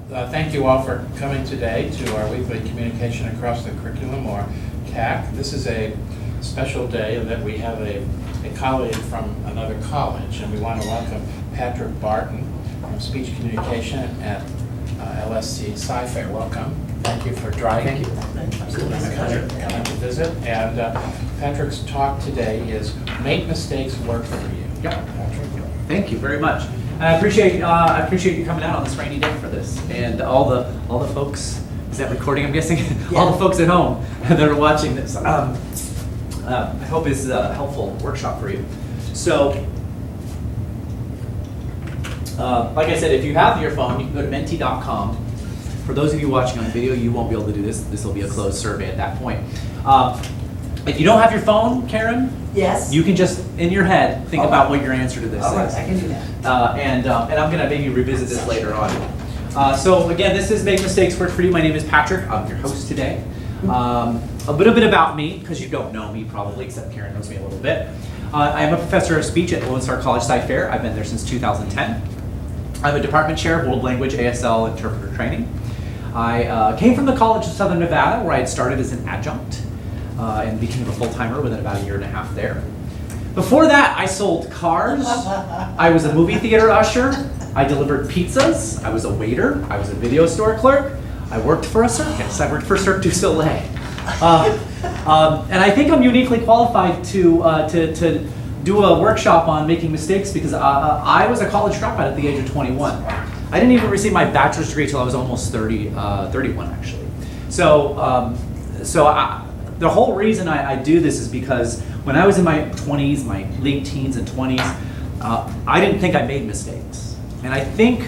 Thank you all for coming today to our weekly Communication Across the Curriculum, or CAC. This is a special day in that we have a colleague from another college, and we want to welcome Patrick Barton from Speech Communication at LSC-Tomball. Welcome. Thank you for driving. Thank you. Absolutely. Coming to visit. And Patrick's talk today is Make Mistakes Work for You. Yep. Patrick. Thank you very much. And I appreciate you coming out on this rainy day for this, and all the folks. Is that recording? I'm guessing. Yeah. All the folks at home that are watching this. I hope it's a helpful workshop for you. So, like I said, if you have your phone, you can go to menti.com. For those of you watching on video, you won't be able to do this. This will be a closed survey at that point. If you don't have your phone, Karen, yes, you can just, in your head, think about what your answer to this all right, is. I can do that. And I'm going to maybe revisit this later on. So again, this is Make Mistakes Work for You. My name is Patrick. I'm your host today. A little bit about me, because you don't know me probably, except Karen knows me a little bit. I am a professor of speech at Lone Star College Sci-Fair. I've been there since 2010. I'm a department chair of World Language ASL Interpreter Training. I came from the College of Southern Nevada, where I had started as an adjunct and became a full-timer within about a year and a half there. Before that, I sold cars. I was a movie theater usher. I delivered pizzas. I was a waiter. I was a video store clerk. I worked for a circus. I worked for Cirque du Soleil. And I think I'm uniquely qualified to do a workshop on making mistakes because I was a college dropout at the age of 21. I didn't even receive my bachelor's degree until I was almost 31 actually. So the whole reason I do this is because when I was in my 20s, my late teens and 20s, I didn't think I made mistakes. And I think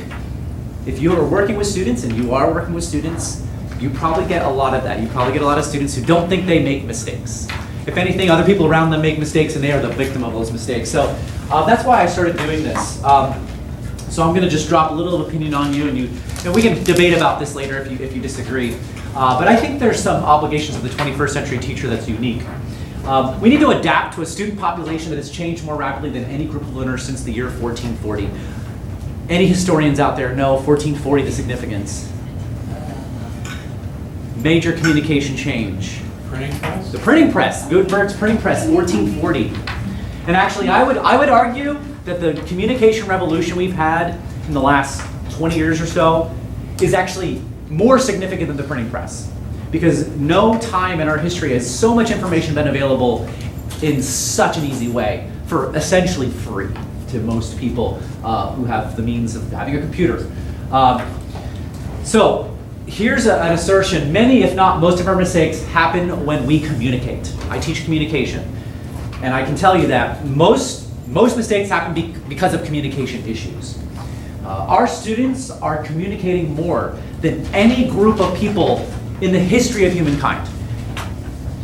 if you are working with students, and you are working with students, you probably get a lot of that. You probably get a lot of students who don't think they make mistakes. If anything, other people around them make mistakes and they are the victim of those mistakes. So that's why I started doing this. So I'm going to just drop a little opinion on you, and we can debate about this later if you disagree. But I think there's some obligations of the 21st century teacher that's unique. We need to adapt to a student population that has changed more rapidly than any group of learners since the year 1440. Any historians out there know 1440, the significance? Major communication change. Printing press? The printing press, Gutenberg's printing press, 1440. And actually, I would argue that the communication revolution we've had in the last 20 years or so is actually more significant than the printing press. Because no time in our history has so much information been available in such an easy way for essentially free to most people who have the means of having a computer. So here's an assertion. Many, if not most of our mistakes happen when we communicate. I teach communication. And I can tell you that most mistakes happen because of communication issues. Our students are communicating more than any group of people in the history of humankind.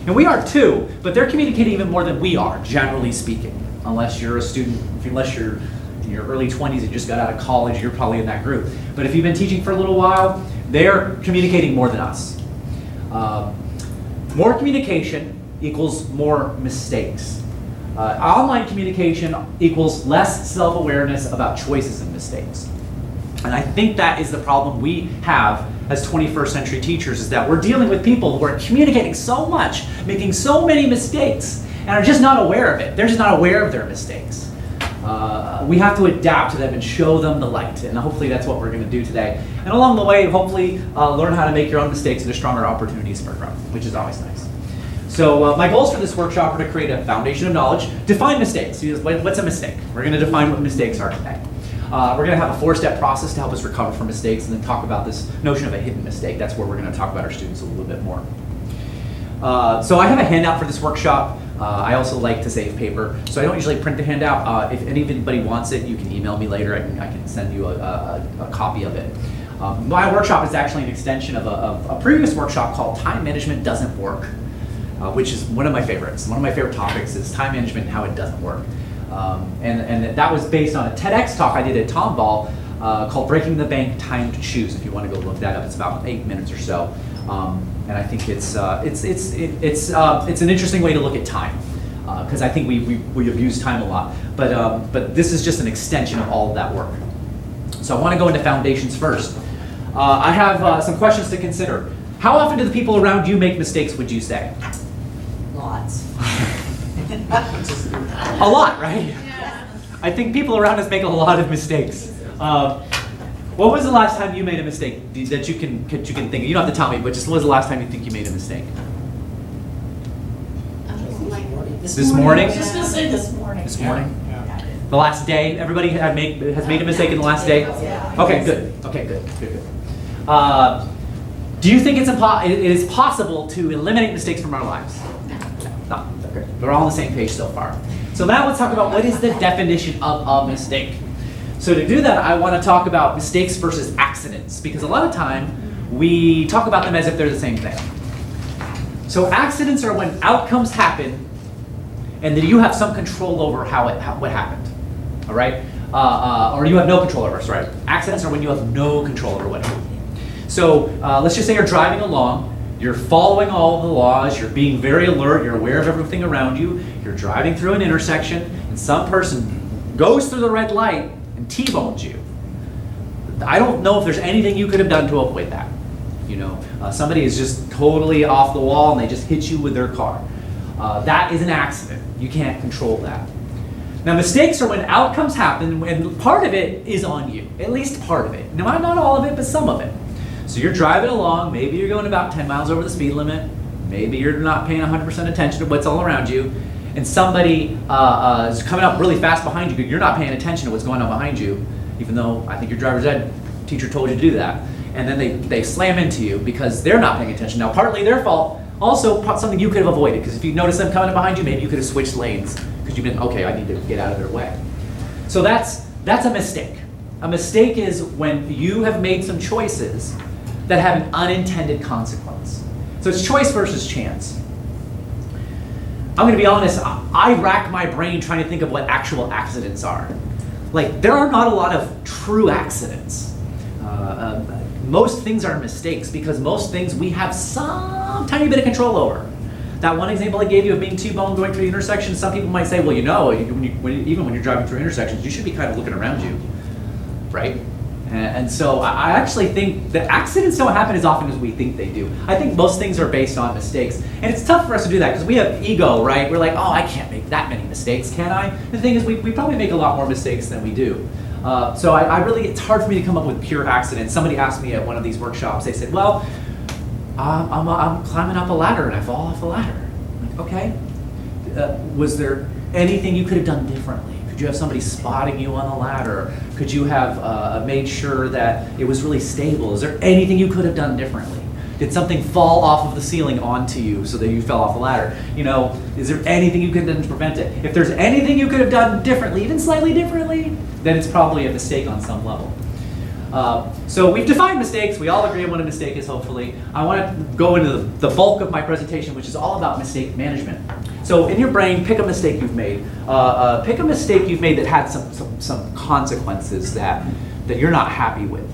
And we are too, but they're communicating even more than we are, generally speaking. Unless you're a student, unless you're in your early 20s and just got out of college, you're probably in that group. But if you've been teaching for a little while, they're communicating more than us. More communication equals more mistakes. Online communication equals less self-awareness about choices and mistakes. And I think that is the problem we have as 21st century teachers, is that we're dealing with people who are communicating so much, making so many mistakes, and are just not aware of it. They're just not aware of their mistakes. We have to adapt to them and show them the light, and hopefully that's what we're going to do today. And along the way, hopefully learn how to make your own mistakes into stronger opportunities for growth, which is always nice. So my goals for this workshop are to create a foundation of knowledge, define mistakes. What's a mistake? We're going to define what mistakes are today. We're going to have a 4-step process to help us recover from mistakes, and then talk about this notion of a hidden mistake. That's where we're going to talk about our students a little bit more. So I have a handout for this workshop. I also like to save paper, so I don't usually print the handout. If anybody wants it, you can email me later. I can send you a copy of it. My workshop is actually an extension of a previous workshop called Time Management Doesn't Work, which is one of my favorites. One of my favorite topics is time management and how it doesn't work. And that was based on a TEDx talk I did at Tomball called Breaking the Bank, Time to Choose. If you want to go look that up, it's about 8 minutes or so. And I think it's an interesting way to look at time, because I think we abuse time a lot. But this is just an extension of all of that work. So I want to go into foundations first. I have some questions to consider. How often do the people around you make mistakes, would you say? Lots. A lot, right? I think people around us make a lot of mistakes. What was the last time you made a mistake that you can think of? You don't have to tell me, but just when was the last time you think you made a mistake? This morning? I was just gonna say this morning. This morning? Yeah. The last day? Everybody has made a mistake in the last day? Yeah. Okay, good. Okay, good. Do you think it is possible to eliminate mistakes from our lives? No. Okay. We're all on the same page so far. So now let's talk about what is the definition of a mistake. So to do that, I want to talk about mistakes versus accidents, because a lot of time we talk about them as if they're the same thing. So accidents are when outcomes happen and that you have some control over what happened, all right? Or you have no control over, sorry. Accidents are when you have no control over what happened. So let's just say you're driving along, you're following all the laws, you're being very alert, you're aware of everything around you, you're driving through an intersection, and some person goes through the red light and T-bones you. I don't know if there's anything you could have done to avoid that. You know, somebody is just totally off the wall and they just hit you with their car. That is an accident. You can't control that. Now, mistakes are when outcomes happen, and part of it is on you. At least part of it. Not all of it, but some of it. So you're driving along, maybe you're going about 10 miles over the speed limit, maybe you're not paying 100% attention to what's all around you, and somebody is coming up really fast behind you, but you're not paying attention to what's going on behind you, even though I think your driver's ed teacher told you to do that. And then they slam into you because they're not paying attention. Now, partly their fault, also something you could have avoided, because if you notice them coming up behind you, maybe you could have switched lanes, because you've been, okay, I need to get out of their way. So that's a mistake. A mistake is when you have made some choices that have an unintended consequence. So it's choice versus chance. I'm gonna be honest, I rack my brain trying to think of what actual accidents are. Like, there are not a lot of true accidents. Most things are mistakes, because most things we have some tiny bit of control over. That one example I gave you of being T-boned going through the intersection, some people might say, well, you know, even when you're driving through intersections, you should be kind of looking around you, right? And so I actually think that accidents don't happen as often as we think they do. I think most things are based on mistakes. And it's tough for us to do that because we have ego, right? We're like, oh, I can't make that many mistakes, can I? The thing is, we probably make a lot more mistakes than we do. So I really, it's hard for me to come up with pure accidents. Somebody asked me at one of these workshops, they said, well, I'm climbing up a ladder and I fall off a ladder. I'm like, okay. Was there anything you could have done differently? Could you have somebody spotting you on the ladder? Could you have made sure that it was really stable? Is there anything you could have done differently? Did something fall off of the ceiling onto you so that you fell off the ladder? You know, is there anything you could have done to prevent it? If there's anything you could have done differently, even slightly differently, then it's probably a mistake on some level. So we've defined mistakes. We all agree on what a mistake is, hopefully. I want to go into the bulk of my presentation, which is all about mistake management. So in your brain, pick a mistake you've made. Pick a mistake you've made that had some consequences that you're not happy with.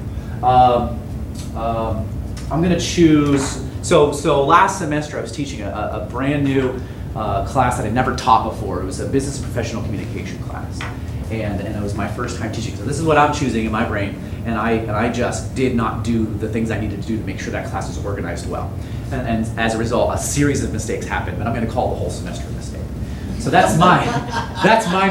I'm going to choose, so last semester I was teaching a brand new class that I'd never taught before. It was a business and professional communication class. And it was my first time teaching. So this is what I'm choosing in my brain. And I just did not do the things I needed to do to make sure that class was organized well. And as a result, a series of mistakes happened, but I'm going to call the whole semester a mistake. So that's my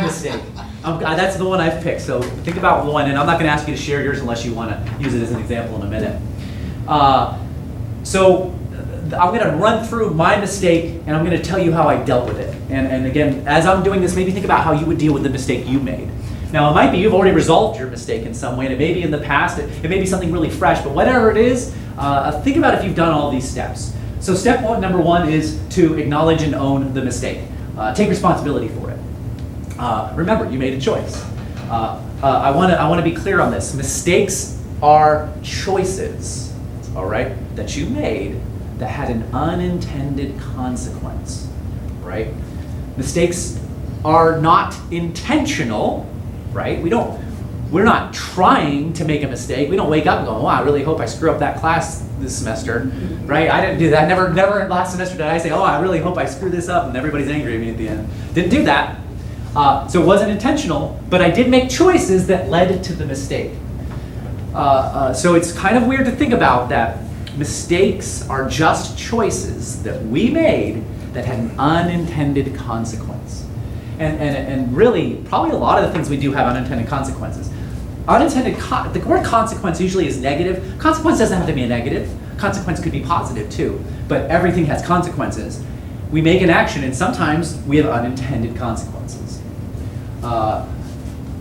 mistake. That's the one I've picked. So think about one, and I'm not going to ask you to share yours unless you want to use it as an example in a minute. So I'm going to run through my mistake, and I'm going to tell you how I dealt with it. And again, as I'm doing this, maybe think about how you would deal with the mistake you made. Now, it might be you've already resolved your mistake in some way, and it may be in the past, it may be something really fresh, but whatever it is, think about if you've done all these steps. So step number one is to acknowledge and own the mistake. Take responsibility for it. Remember, you made a choice. I want to be clear on this. Mistakes are choices, all right, that you made that had an unintended consequence, right? Mistakes are not intentional, right? We're not trying to make a mistake. We don't wake up and go, oh, I really hope I screw up that class this semester, right? I didn't do that. Never last semester did I say, oh, I really hope I screw this up and everybody's angry at me at the end. Didn't do that. So it wasn't intentional, but I did make choices that led to the mistake. So it's kind of weird to think about that mistakes are just choices that we made that had an unintended consequence. And really, probably a lot of the things we do have unintended consequences. The word consequence usually is negative. Consequence doesn't have to be a negative. Consequence could be positive too, but everything has consequences. We make an action and sometimes we have unintended consequences.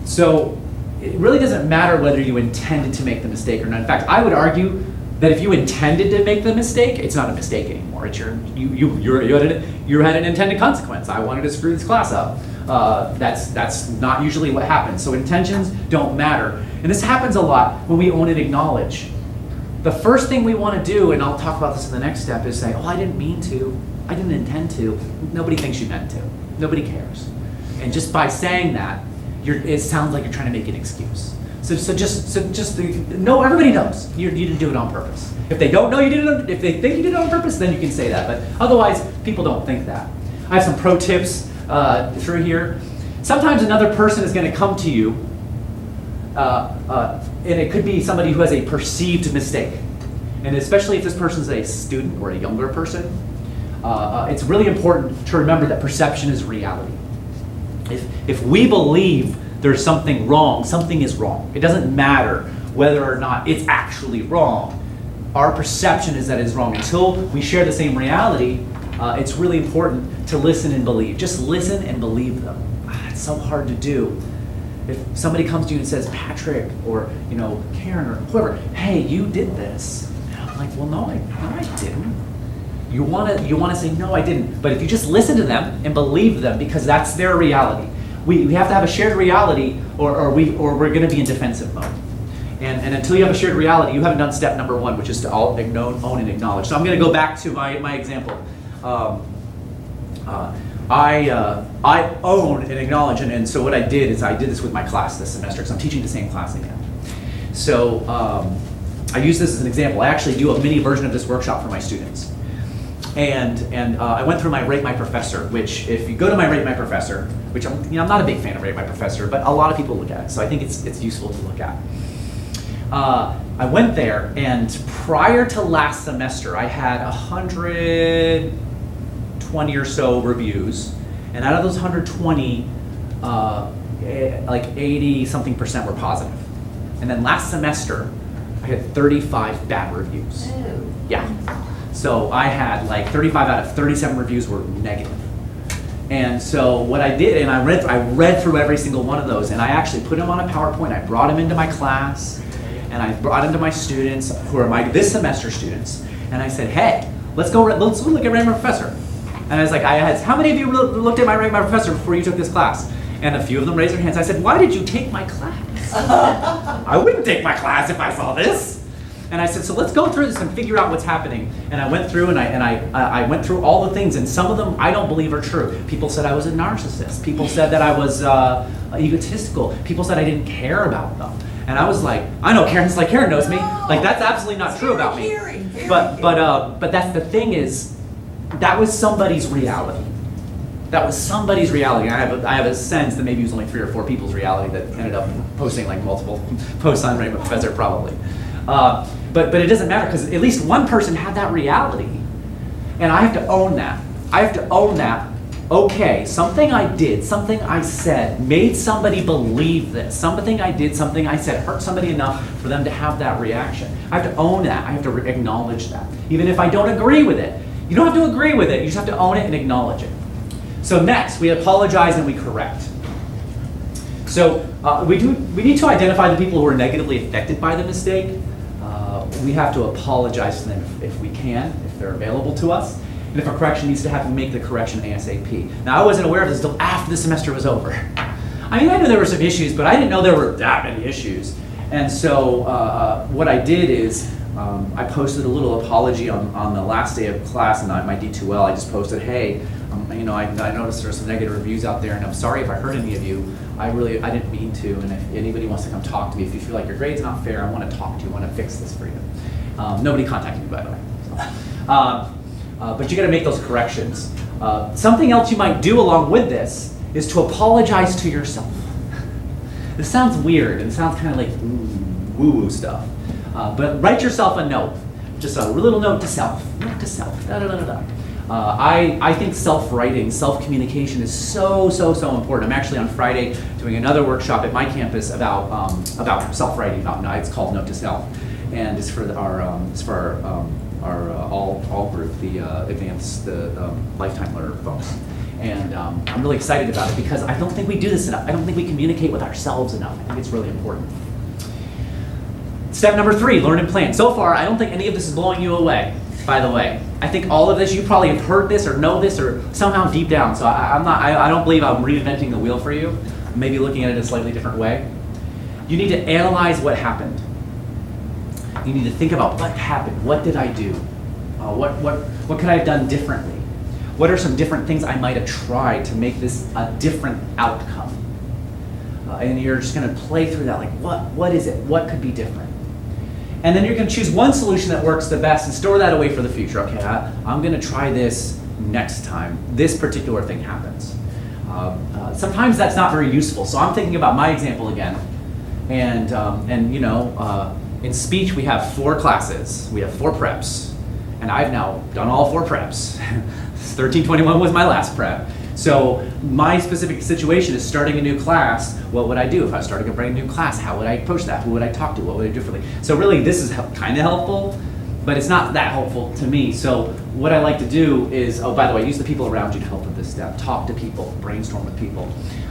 So it really doesn't matter whether you intended to make the mistake or not. In fact, I would argue that if you intended to make the mistake, it's not a mistake anymore. It's you had an intended consequence. I wanted to screw this class up. That's not usually what happens. So intentions don't matter. And this happens a lot when we own and acknowledge. The first thing we want to do, and I'll talk about this in the next step, is say, oh, I didn't mean to. I didn't intend to. Nobody thinks you meant to. Nobody cares. And just by saying that, it sounds like you're trying to make an excuse. No, everybody knows you didn't do it on purpose. If they don't know you did it, if they think you did it on purpose, then you can say that. But otherwise, people don't think that. I have some pro tips through here. Sometimes another person is going to come to you, and it could be somebody who has a perceived mistake. And especially if this person's a student or a younger person, it's really important to remember that perception is reality. If we believe there's something wrong, something is wrong. It doesn't matter whether or not it's actually wrong. Our perception is that it's wrong. Until we share the same reality, it's really important to listen and believe. Just listen and believe them. It's so hard to do. If somebody comes to you and says, Patrick, or Karen, or whoever, hey, you did this. And I'm like, well, no, I didn't. You want to say, no, I didn't. But if you just listen to them and believe them, because that's their reality. We have to have a shared reality, or we're going to be in defensive mode. And until you have a shared reality, you haven't done step number one, which is to own and acknowledge. So I'm going to go back to my example. I own and acknowledge, and so what I did is I did this with my class this semester, because I'm teaching the same class again. So I use this as an example. I actually do a mini version of this workshop for my students. And I went through my Rate My Professor, which if you go to my Rate My Professor, which I'm not a big fan of Rate My Professor, but a lot of people look at it, so I think it's useful to look at. I went there, and prior to last semester, I had 120 or so reviews, and out of those 120, like 80-something% were positive. And then last semester, I had 35 bad reviews. Ew. Yeah. So I had like 35 out of 37 reviews were negative. And so what I did, and I read through every single one of those, and I actually put them on a PowerPoint. I brought them into my class, and I brought them to my students, who are my this semester students, and I said, hey, let's look at Rate My Professor. And I was like, how many of you looked at my Rate My Professor before you took this class? And a few of them raised their hands. I said, why did you take my class? I wouldn't take my class if I saw this. And I said, so let's go through this and figure out what's happening. And I went through and I went through all the things, and some of them I don't believe are true. People said I was a narcissist. People said that I was egotistical. People said I didn't care about them. And I was like, I know Karen's like, Karen knows me. Like, that's absolutely not true about me. But that's the thing is, that was somebody's reality. That was somebody's reality. I have a sense that maybe it was only 3 or 4 people's reality that ended up posting like multiple posts on Rate My Professor probably. But it doesn't matter, because at least one person had that reality. And I have to own that. I have to own that. Okay, something I did, something I said, made somebody believe this. Something I did, something I said, hurt somebody enough for them to have that reaction. I have to own that. I have to acknowledge that. Even if I don't agree with it. You don't have to agree with it. You just have to own it and acknowledge it. So next, we apologize and we correct. So we need to identify the people who are negatively affected by the mistake. We have to apologize to them if we can, if they're available to us. And if a correction needs to happen, make the correction ASAP. Now, I wasn't aware of this until after the semester was over. I mean, I knew there were some issues, but I didn't know there were that many issues. And so what I did is I posted a little apology on the last day of class, and my D2L, I just posted, hey, I noticed there's some negative reviews out there, and I'm sorry if I hurt any of you. I didn't mean to, and if anybody wants to come talk to me, if you feel like your grade's not fair, I want to talk to you, I want to fix this for you. Nobody contacted me, by the way. But you got to make those corrections. Something else you might do along with this is to apologize to yourself. This sounds weird, and it sounds kind of like, woo-woo stuff. But write yourself a note, just a little note to self, da-da-da-da-da. I think self-writing, self-communication is so important. I'm actually on Friday doing another workshop at my campus about self-writing. It's called Note to Self, and it's for our all group, the advanced, the lifetime learner folks. And I'm really excited about it because I don't think we do this enough. I don't think we communicate with ourselves enough. I think it's really important. Step number 3, learn and plan. So far, I don't think any of this is blowing you away, by the way. I think all of this, you probably have heard this or know this or somehow deep down. So I don't believe I'm reinventing the wheel for you. Maybe looking at it a slightly different way. You need to analyze what happened. You need to think about what happened. What did I do? What could I have done differently? What are some different things I might have tried to make this a different outcome? And you're just going to play through that, like what is it? What could be different? And then you're going to choose one solution that works the best and store that away for the future. Okay, I'm going to try this next time this particular thing happens. Sometimes that's not very useful. So I'm thinking about my example again. And you know, in speech we have 4 classes. We have 4 preps. And I've now done all 4 preps. 1321 was my last prep. So my specific situation is starting a new class. What would I do if I was starting a brand new class? How would I approach that? Who would I talk to? What would I do differently? So really this is kind of helpful, but it's not that helpful to me. So what I like to do is, oh, by the way, use the people around you to help with this step. Talk to people, brainstorm with people.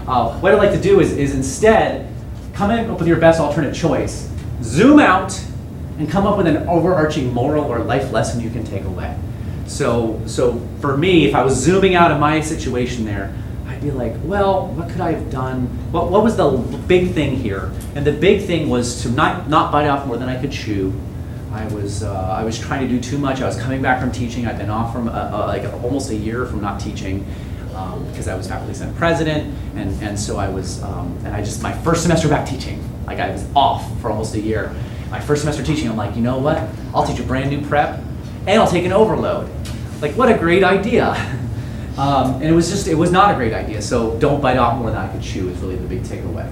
What I like to do is instead come in up with your best alternate choice, zoom out, and come up with an overarching moral or life lesson you can take away. So for me, if I was zooming out of my situation there, I'd be like, well, what could I have done? What was the big thing here? And the big thing was to not bite off more than I could chew. I was trying to do too much. I was coming back from teaching. I'd been off from like almost a year from not teaching because I was faculty senate president, and so I was my first semester back teaching, like I was off for almost a year. My first semester teaching, I'm like, you know what? I'll teach a brand new prep, and I'll take an overload. Like, what a great idea. And it was not a great idea. So don't bite off more than I could chew is really the big takeaway.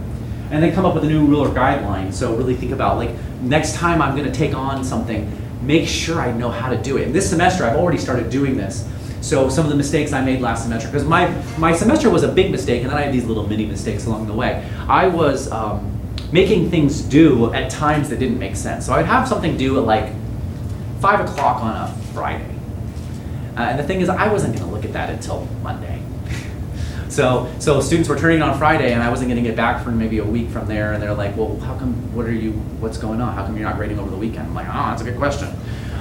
And then come up with a new rule or guideline. So really think about, like, next time I'm going to take on something, make sure I know how to do it. And this semester, I've already started doing this. So some of the mistakes I made last semester, because my semester was a big mistake, and then I had these little mini mistakes along the way. I was making things due at times that didn't make sense. So I'd have something due at like 5 o'clock on a Friday. And the thing is, I wasn't going to look at that until Monday. So students were turning on Friday, and I wasn't going to get back for maybe a week from there. And they're like, "Well, how come? What's going on? How come you're not grading over the weekend?" I'm like, "Oh, that's a good question."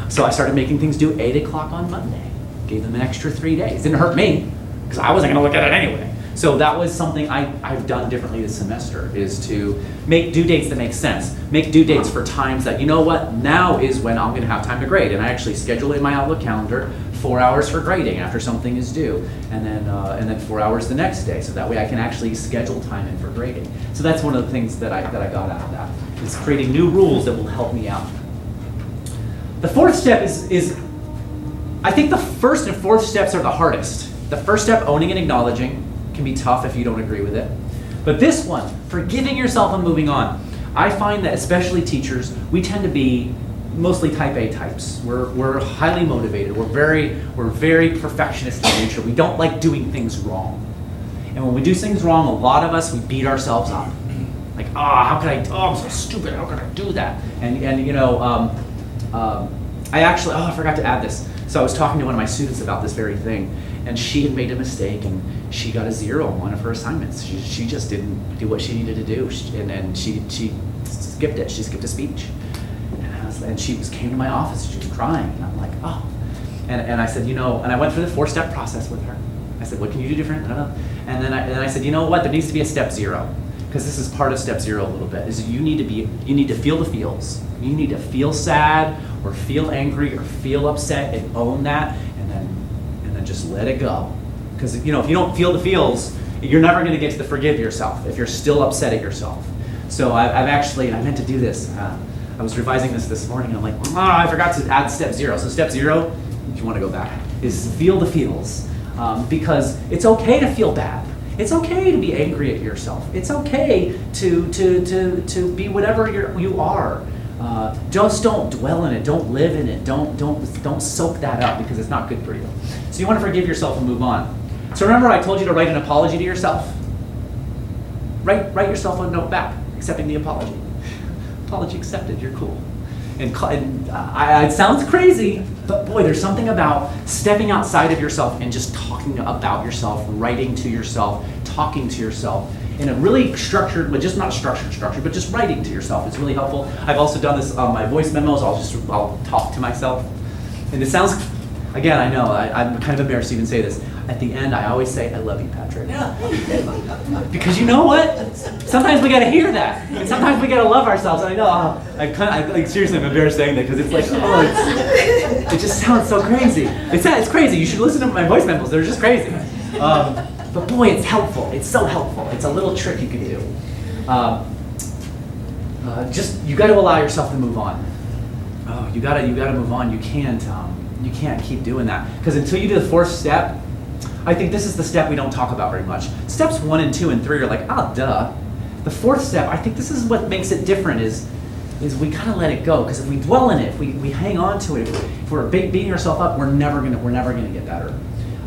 So I started making things due 8 o'clock on Monday. Gave them an extra 3 days. Didn't hurt me because I wasn't going to look at it anyway. So that was something I've done differently this semester, is to make due dates that make sense. Make due dates for times that, you know what, now is when I'm going to have time to grade. And I actually schedule in my Outlook calendar 4 hours for grading after something is due, and then 4 hours the next day. So that way I can actually schedule time in for grading. So that's one of the things that I got out of that, is creating new rules that will help me out. The 4th step is I think the 1st and 4th steps are the hardest. The 1st step, owning and acknowledging, can be tough if you don't agree with it. But this one, forgiving yourself and moving on, I find that especially teachers, we tend to be mostly type A types. We're highly motivated. We're very perfectionist in nature. We don't like doing things wrong. And when we do things wrong, a lot of us, we beat ourselves up. Like, how could I, I'm so stupid, how could I do that? And you know, I forgot to add this. So I was talking to one of my students about this very thing, and she had made a mistake, and she got a 0 on one of her assignments. She just didn't do what she needed to do, and she skipped it. She skipped a speech, and she came to my office. She was crying, and I'm like, oh. And I said, you know, and I went through the 4-step process with her. I said, what can you do different? I don't know. And then I said, you know what? There needs to be a step 0, because this is part of step 0 a little bit. Is you need to feel the feels. You need to feel sad, or feel angry, or feel upset, and own that, and then just let it go. Because you know, if you don't feel the feels, you're never going to get to the forgive yourself if you're still upset at yourself. So I've actually, and I meant to do this. I was revising this morning, and I'm like, I forgot to add step 0. So step 0, if you want to go back, is feel the feels, because it's okay to feel bad. It's okay to be angry at yourself. It's okay to be whatever you are. Just don't dwell in it. Don't live in it. Don't soak that up because it's not good for you. So you want to forgive yourself and move on. So remember I told you to write an apology to yourself? Write yourself a note back, accepting the apology. Apology accepted, you're cool. And it sounds crazy, but boy, there's something about stepping outside of yourself and just talking about yourself, writing to yourself, talking to yourself in a really structured, but just not structured, but just writing to yourself is really helpful. I've also done this on my voice memos. I'll talk to myself. And it sounds, again, I know, I'm kind of embarrassed to even say this. At the end, I always say, I love you, Patrick. Because you know what? Sometimes we gotta hear that. And sometimes we gotta love ourselves. And I know, seriously, I'm embarrassed saying that because it's like, it just sounds so crazy. It's crazy. You should listen to my voice memos. They're just crazy. But boy, it's helpful. It's so helpful. It's a little trick you can do. You gotta allow yourself to move on. Oh, you gotta move on. You can't keep doing that. Because until you do the fourth step, I think this is the step we don't talk about very much. Steps 1 and 2 and 3 are like, duh. The fourth step, I think this is what makes it different is we gotta let it go. Because if we dwell in it, if we hang on to it, if we're beating ourselves up, we're never gonna get better.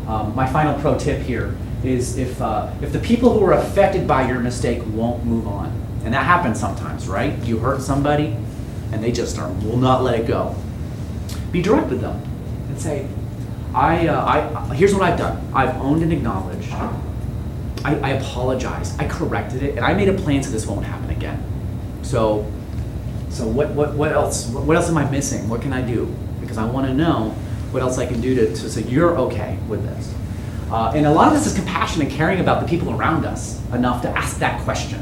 My final pro tip here is if the people who are affected by your mistake won't move on, and that happens sometimes, right? You hurt somebody, and they just will not let it go. Be direct with them and say, here's what I've done. I've owned and acknowledged. I apologized. I corrected it, and I made a plan so this won't happen again. So what else? What else am I missing? What can I do? Because I want to know what else I can do to say you're okay with this. And a lot of this is compassion and caring about the people around us enough to ask that question.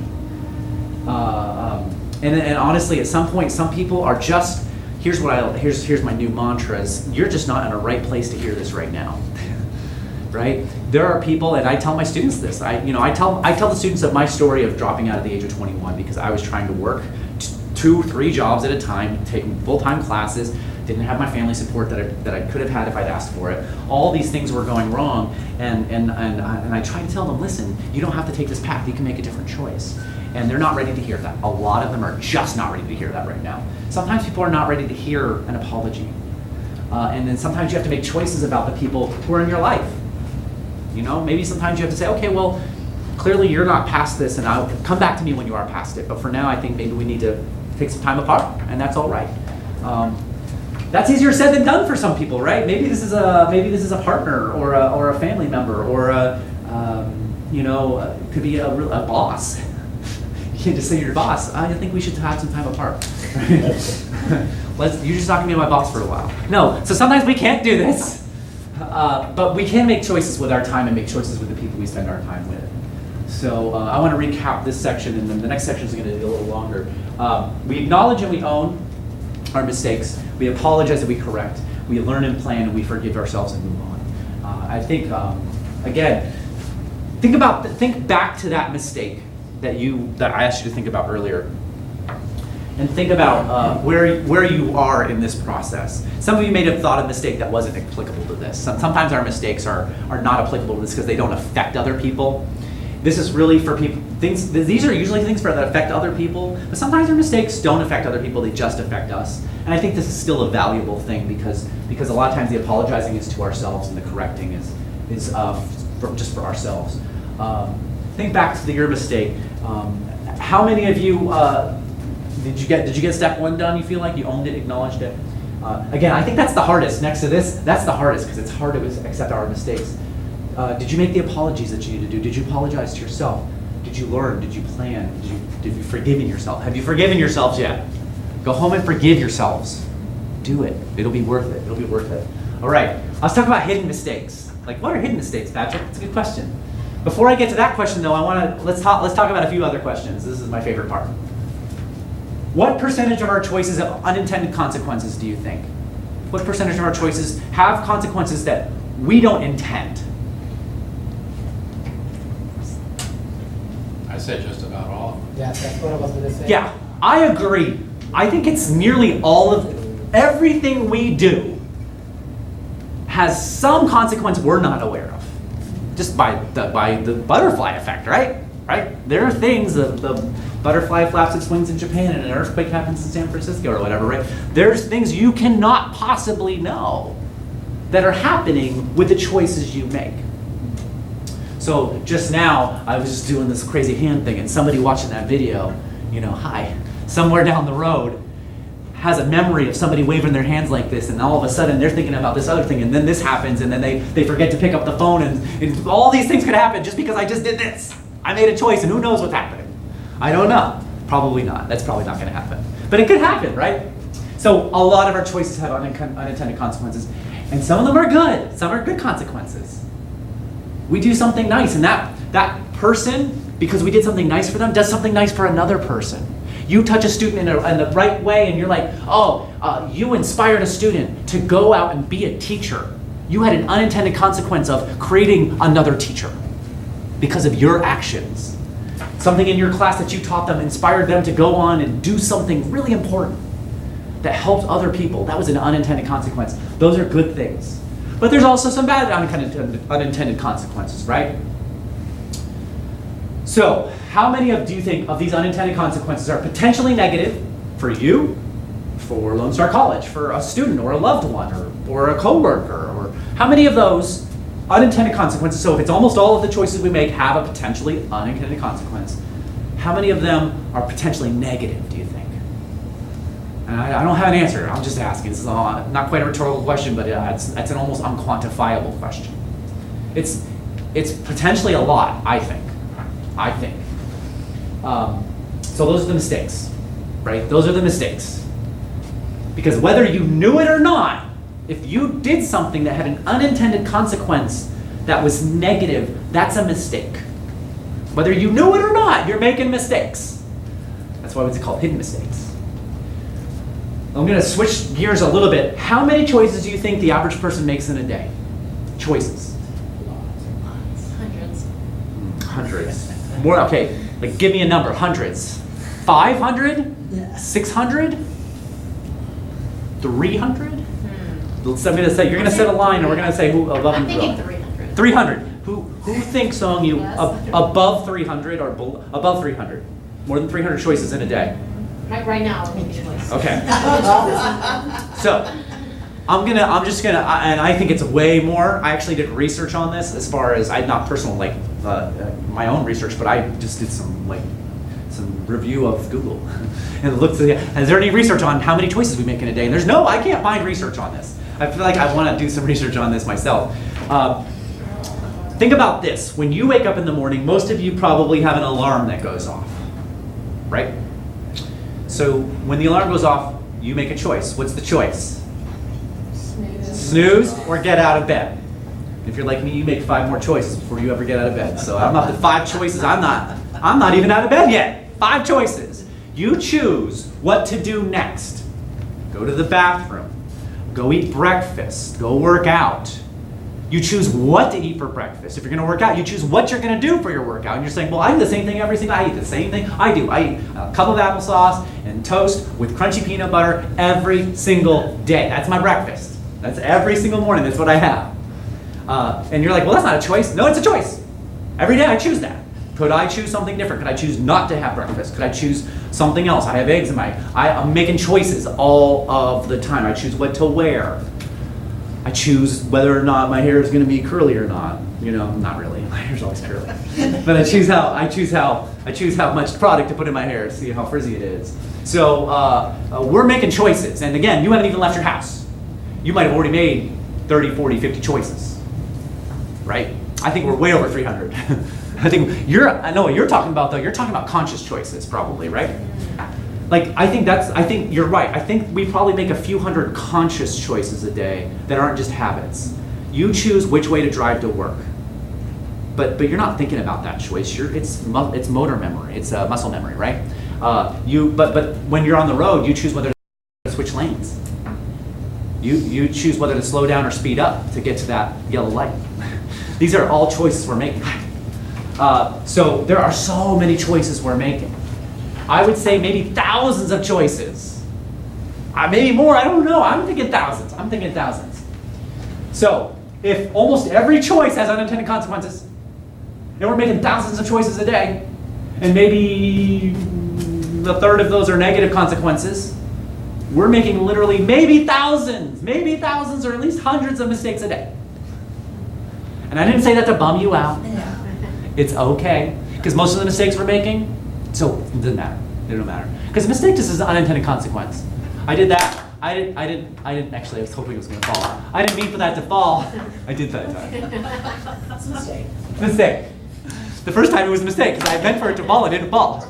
And honestly, at some point, some people are just. Here's my new mantra is you're just not in a right place to hear this right now. Right? There are people, and I tell my students this. I tell the students of my story of dropping out at the age of 21 because I was trying to work 2-3 jobs at a time, taking full-time classes, didn't have my family support that I could have had if I'd asked for it. All these things were going wrong, and I try to tell them, listen, you don't have to take this path. You can make a different choice. And they're not ready to hear that. A lot of them are just not ready to hear that right now. Sometimes people are not ready to hear an apology. And then sometimes you have to make choices about the people who are in your life. Maybe sometimes you have to say, okay, well, clearly you're not past this, and I'll come back to me when you are past it. But for now, I think maybe we need to take some time apart, and that's all right. That's easier said than done for some people, right? Maybe this is a partner or a family member or it could be a boss. You can't just say you're your boss. I think we should have some time apart. You're just not gonna be my boss for a while. No, so sometimes we can't do this, but we can make choices with our time and make choices with the people we spend our time with. So I want to recap this section, and then the next section is going to be a little longer. We acknowledge and we own our mistakes. We apologize and we correct. We learn and plan, and we forgive ourselves and move on. I think, again, think back to that mistake that I asked you to think about earlier, and think about where you are in this process. Some of you may have thought a mistake that wasn't applicable to this. Sometimes our mistakes are not applicable to this because they don't affect other people. This is really for people. These are usually things that affect other people, but sometimes our mistakes don't affect other people, they just affect us. And I think this is still a valuable thing because a lot of times the apologizing is to ourselves and the correcting is just for ourselves. Think back to your mistake. How many of you did you get step 1 done? You feel like you owned it, acknowledged it? Again, I think that's the hardest. Next to this, that's the hardest because it's hard to accept our mistakes. Did you make the apologies that you need to do? Did you apologize to yourself? Did you learn? Did you plan? Did you forgive yourself? Have you forgiven yourselves yet? Go home and forgive yourselves. Do it. It'll be worth it. It'll be worth it. All right. Let's talk about hidden mistakes. Like, what are hidden mistakes, Patrick? It's a good question. Before I get to that question, though, let's talk about a few other questions. This is my favorite part. What percentage of our choices have unintended consequences, do you think? What percentage of our choices have consequences that we don't intend? I say just about all of them. Yeah, that's what I was going to say. Yeah, I agree. I think it's nearly everything we do has some consequence we're not aware of. just by the butterfly effect, right? Right? There are things, the butterfly flaps its wings in Japan and an earthquake happens in San Francisco or whatever, right? There's things you cannot possibly know that are happening with the choices you make. So just now, I was just doing this crazy hand thing, and somebody watching that video, somewhere down the road, has a memory of somebody waving their hands like this, and all of a sudden they're thinking about this other thing, and then this happens, and then they forget to pick up the phone, and all these things could happen just because I just did this. I made a choice, and who knows what's happening? I don't know. Probably not. That's probably not going to happen. But it could happen, right? So a lot of our choices have unintended consequences, and some of them are good. Some are good consequences. We do something nice, and that person, because we did something nice for them, does something nice for another person. You touch a student in the right way, and you're like, you inspired a student to go out and be a teacher. You had an unintended consequence of creating another teacher because of your actions. Something in your class that you taught them inspired them to go on and do something really important that helped other people. That was an unintended consequence. Those are good things. But there's also some bad unintended consequences, right? So, how many do you think of these unintended consequences are potentially negative for you, for Lone Star College, for a student or a loved one, or a coworker? Or how many of those unintended consequences, so if it's almost all of the choices we make have a potentially unintended consequence, how many of them are potentially negative, do you think? And I don't have an answer, I'm just asking. This is not quite a rhetorical question, but it's an almost unquantifiable question. It's potentially a lot, I think. So those are the mistakes, right? Those are the mistakes. Because whether you knew it or not, if you did something that had an unintended consequence that was negative, that's a mistake. Whether you knew it or not, you're making mistakes. That's why it's called hidden mistakes. I'm going to switch gears a little bit. How many choices do you think the average person makes in a day? Choices. Hundreds. More, okay, like give me a number. Hundreds. 500? 600? 300? So I'm going to say, you're going to set a line, and we're going to say who above and below. I'm thinking 300. 300. Who thinks among you above 300 or above 300? More than 300 choices in a day. Right now, I'm making choice. Okay. So, I'm just gonna, and I think it's way more. I actually did research on this as far as, not personal, my own research, but I just did some review of Google and looked at, is there any research on how many choices we make in a day? And I can't find research on this. I feel like I want to do some research on this myself. Think about this. When you wake up in the morning, most of you probably have an alarm that goes off, right? So when the alarm goes off, you make a choice. What's the choice? Snooze or get out of bed. If you're like me, you make 5 more choices before you ever get out of bed. So I'm up to 5 choices. I'm not even out of bed yet. 5 choices. You choose what to do next. Go to the bathroom. Go eat breakfast. Go work out. You choose what to eat for breakfast. If you're going to work out, you choose what you're going to do for your workout. And you're saying, well, I do the same thing every single day. I eat the same thing. I eat a cup of applesauce and toast with crunchy peanut butter every single day. That's my breakfast. That's every single morning. That's what I have. And you're like, well, that's not a choice. No, it's a choice. Every day I choose that. Could I choose something different? Could I choose not to have breakfast? Could I choose something else? I have eggs in I'm making choices all of the time. I choose what to wear. I choose whether or not my hair is going to be curly or not. Not really. My hair's always curly. But I choose how much product to put in my hair to see how frizzy it is. So we're making choices. And again, you haven't even left your house. You might have already made 30, 40, 50 choices. Right? I think we're way over 300. I know what you're talking about though. You're talking about conscious choices probably, right? I think you're right. I think we probably make a few hundred conscious choices a day that aren't just habits. You choose which way to drive to work. But you're not thinking about that choice. It's motor memory. It's muscle memory, right? But when you're on the road, you choose whether to switch lanes. You choose whether to slow down or speed up to get to that yellow light. These are all choices we're making. So there are so many choices we're making. I would say maybe thousands of choices. Maybe more, I don't know. I'm thinking thousands. So if almost every choice has unintended consequences, and we're making thousands of choices a day, and maybe a third of those are negative consequences, we're making literally maybe thousands or at least hundreds of mistakes a day. And I didn't say that to bum you out. It's okay, because most of the mistakes we're making, so it doesn't matter. It don't matter. Because a mistake just is an unintended consequence. I did that. I didn't actually, I was hoping it was going to fall. I didn't mean for that to fall. I did that time. It's a mistake. Mistake. The first time it was a mistake, because I meant for it to fall, it didn't fall.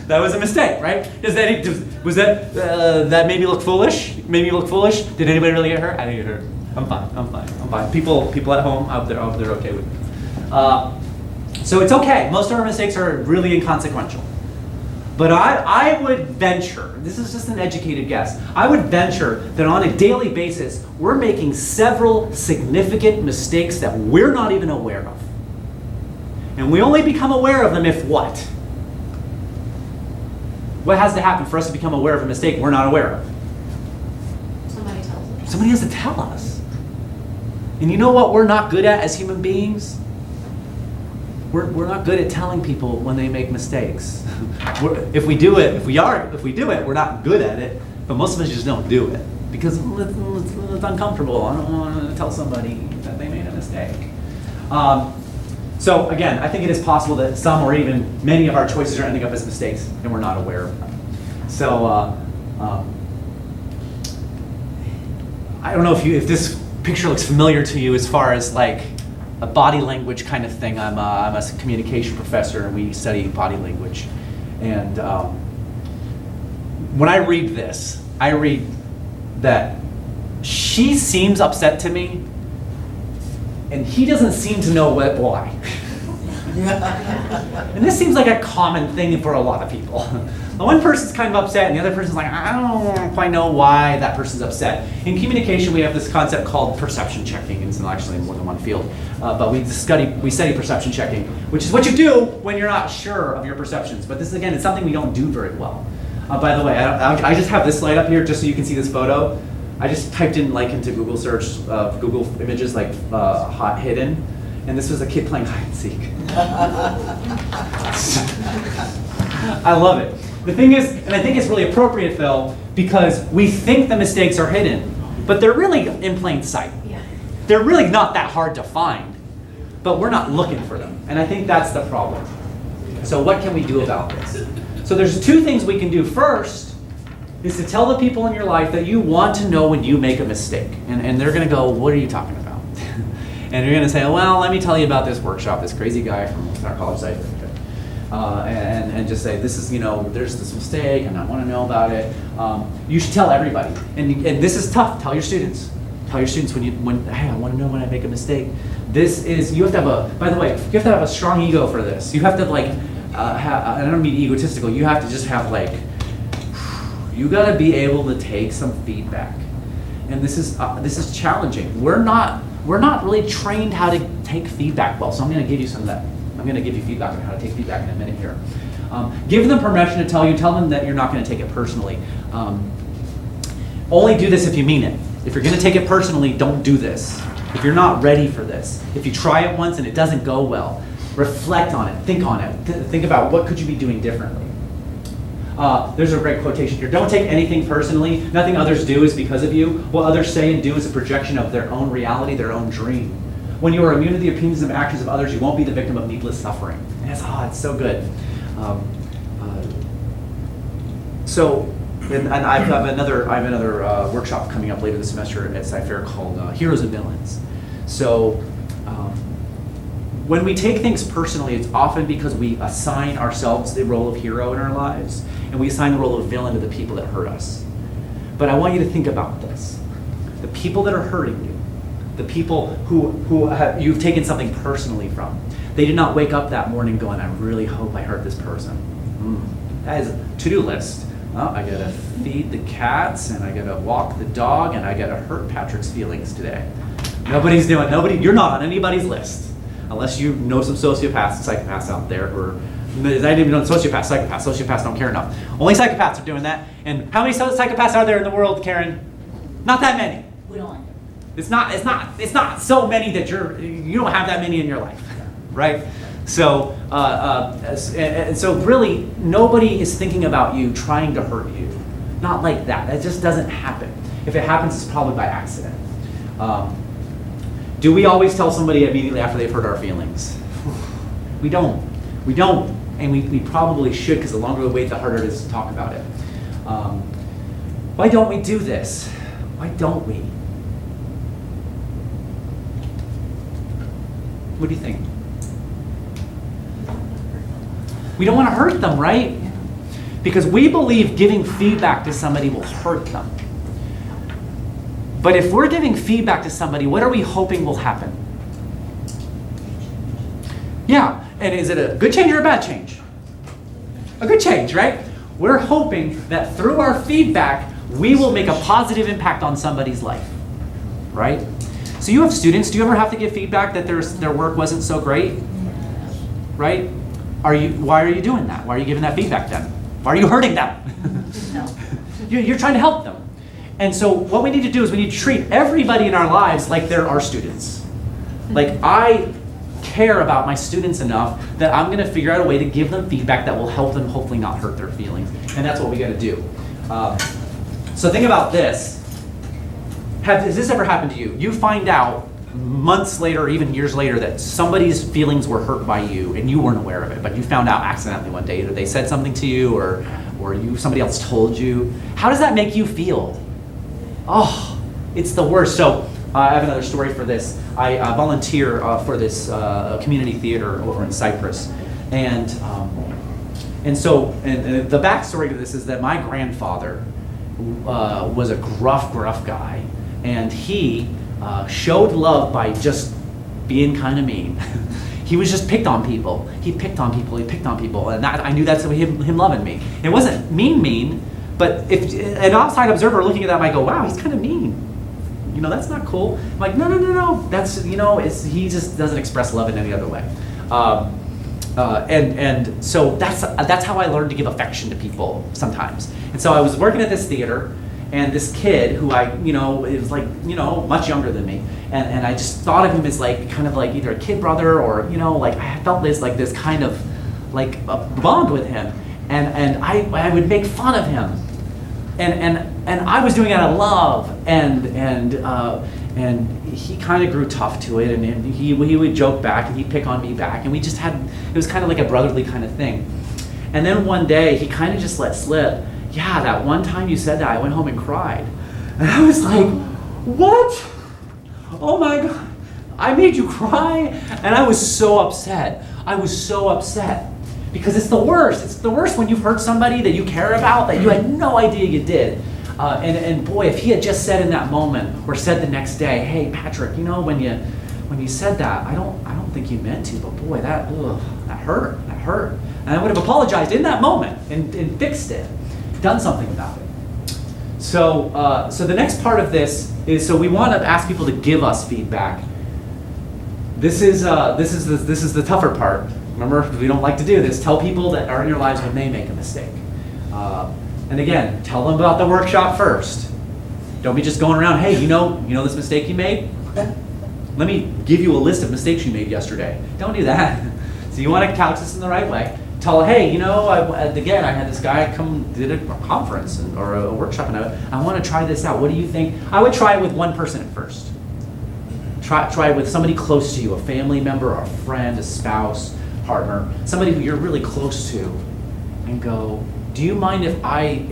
That was a mistake, right? That made me look foolish? Made me look foolish? Did anybody really get hurt? I didn't get hurt. I'm fine. People at home, they're okay with me. So it's okay. Most of our mistakes are really inconsequential. But I would venture, this is just an educated guess, I would venture that on a daily basis, we're making several significant mistakes that we're not even aware of. And we only become aware of them if what? What has to happen for us to become aware of a mistake we're not aware of? Somebody tells us. Somebody has to tell us. And you know what we're not good at as human beings? We're not good at telling people when they make mistakes. If we do it, we're not good at it, but most of us just don't do it because it's uncomfortable. I don't want to tell somebody that they made a mistake. So again, I think it is possible that some or even many of our choices are ending up as mistakes and we're not aware of them. So I don't know if this picture looks familiar to you as far as like a body language kind of thing. I'm a communication professor and we study body language. And when I read this, I read that she seems upset to me and he doesn't seem to know why. And this seems like a common thing for a lot of people. The one person's kind of upset and the other person's like, I don't quite know why that person's upset. In communication, we have this concept called perception checking. It's actually in more than one field. But we study perception checking, which is what you do when you're not sure of your perceptions. But this, again, is something we don't do very well. By the way, I just have this slide up here just so you can see this photo. I just typed in like into Google search, Google images like hot hidden. And this was a kid playing hide and seek. I love it. The thing is, and I think it's really appropriate, Phil, because we think the mistakes are hidden, but they're really in plain sight. Yeah. They're really not that hard to find, but we're not looking for them. And I think that's the problem. So what can we do about this? So there's two things we can do. First is to tell the people in your life that you want to know when you make a mistake. And they're going to go, what are you talking about? And you're going to say, well, let me tell you about this workshop, this crazy guy from our college site. And just say, this is, there's this mistake and I want to know about it. You should tell everybody. And this is tough. Tell your students. Tell your students hey, I want to know when I make a mistake. You have to have by the way, you have to have a strong ego for this. You have to I don't mean egotistical, you have to just have you got to be able to take some feedback. And this is challenging. We're not really trained how to take feedback well. So I'm going to give you some of that. I'm going to give you feedback on how to take feedback in a minute here. Give them permission to tell them that you're not going to take it personally. Only do this if you mean it. If you're going to take it personally, don't do this. If you're not ready for this, if you try it once and it doesn't go well, reflect on it, think on it, think about what could you be doing differently. There's a great quotation here. Don't take anything personally. Nothing others do is because of you. What others say and do is a projection of their own reality, their own dream. When you are immune to the opinions and actions of others, you won't be the victim of needless suffering. And it's so good. And I have another workshop coming up later this semester at Sci-Fair called Heroes and Villains. So when we take things personally, it's often because we assign ourselves the role of hero in our lives, and we assign the role of villain to the people that hurt us. But I want you to think about this. The people that are hurting you, the people who you've taken something personally from, they did not wake up that morning going, I really hope I hurt this person. That is a to-do list. Well, I gotta feed the cats, and I gotta walk the dog, and I gotta hurt Patrick's feelings today. You're not on anybody's list. Unless you know some sociopaths and psychopaths out there, or I didn't even know psychopaths. Sociopaths don't care enough. Only psychopaths are doing that. And how many psychopaths are there in the world, Karen? Not that many. We don't like them. It's not so many that you don't have that many in your life, right? So, and so really, nobody is thinking about you trying to hurt you. Not like that. That just doesn't happen. If it happens, it's probably by accident. Do we always tell somebody immediately after they've hurt our feelings? We don't. We don't, and we probably should, because the longer we wait, the harder it is to talk about it. Why don't we do this? Why don't we? What do you think? We don't want to hurt them, right? Because we believe giving feedback to somebody will hurt them. But if we're giving feedback to somebody, what are we hoping will happen? Yeah, and is it a good change or a bad change? A good change, right? We're hoping that through our feedback, we will make a positive impact on somebody's life, right? So you have students, do you ever have to give feedback that their work wasn't so great? Right? Why are you doing that? Why are you giving that feedback then? Why are you hurting them? No. You're trying to help them. And so what we need to do is we need to treat everybody in our lives like they're our students. Like, I care about my students enough that I'm going to figure out a way to give them feedback that will help them hopefully not hurt their feelings. And that's what we got to do. So think about this. Has this ever happened to you? You find out months later or even years later that somebody's feelings were hurt by you and you weren't aware of it, but you found out accidentally one day, either they said something to you or somebody else told you. How does that make you feel? Oh, it's the worst. So I have another story for this. I volunteer for this community theater over in Cyprus, and so the backstory to this is that my grandfather was a gruff guy, and he showed love by just being kind of mean. He was just picked on people. He picked on people, and I knew that's him loving me. It wasn't mean, but if an outside observer looking at that might go, wow, he's kind of mean. That's not cool. I'm like, no. That's, he just doesn't express love in any other way. And so that's how I learned to give affection to people sometimes. And so I was working at this theater, and this kid who it was like, much younger than me, and I just thought of him as like, kind of like either a kid brother or, like I felt this kind of like a bond with him, and I would make fun of him, and I was doing it out of love, and he kind of grew tough to it, and he would joke back, and he'd pick on me back, and it was kind of like a brotherly kind of thing. And then one day, he kind of just let slip, yeah, that one time you said that, I went home and cried. And I was like, what? Oh my God, I made you cry? And I was so upset. Because it's the worst. It's the worst when you've hurt somebody that you care about that you had no idea you did. And boy, if he had just said in that moment, or said the next day, hey, Patrick, when you said that, I don't think you meant to, but boy, that hurt. And I would have apologized in that moment and fixed it, done something about it. So the next part of this is, so we want to ask people to give us feedback. This is the tougher part. Remember, we don't like to do this. Tell people that are in your lives when they make a mistake. And again, tell them about the workshop first. Don't be just going around, hey, you know this mistake you made? Let me give you a list of mistakes you made yesterday. Don't do that. So you want to couch this in the right way. Tell, hey, again, I had this guy did a conference or a workshop, and I want to try this out. What do you think? I would try it with one person at first. Try it with somebody close to you, a family member, or a friend, a spouse, partner, somebody who you're really close to, and go, do you mind if I